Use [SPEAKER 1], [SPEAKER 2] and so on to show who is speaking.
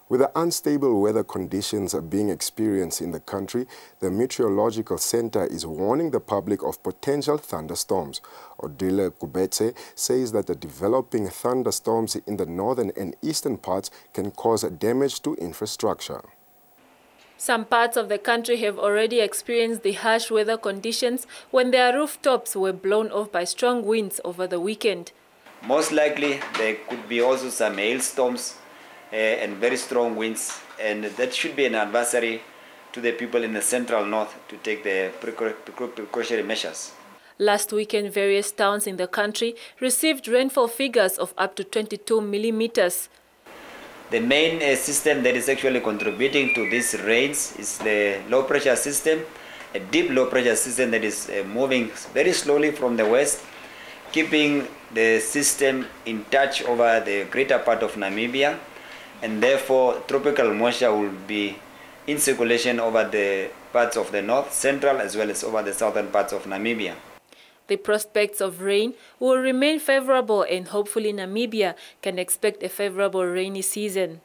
[SPEAKER 1] With the unstable weather conditions being experienced in the country, the Meteorological Center is warning the public of potential thunderstorms. Odile Kubetse says that the developing thunderstorms in the northern and eastern parts can cause damage to infrastructure.
[SPEAKER 2] Some parts of the country have already experienced the harsh weather conditions when their rooftops were blown off by strong winds over the weekend.
[SPEAKER 3] Most likely there could be also some hailstorms and very strong winds, and that should be an advisory to the people in the central north to take the precautionary measures.
[SPEAKER 2] Last weekend, various towns in the country received rainfall figures of up to 22 millimeters.
[SPEAKER 3] The main system that is actually contributing to these rains is the low pressure system, a deep low pressure system that is moving very slowly from the west, keeping the system in touch over the greater part of Namibia, and therefore tropical moisture will be in circulation over the parts of the north, central, as well as over the southern parts of Namibia.
[SPEAKER 2] The prospects of rain will remain favorable, and hopefully Namibia can expect a favorable rainy season.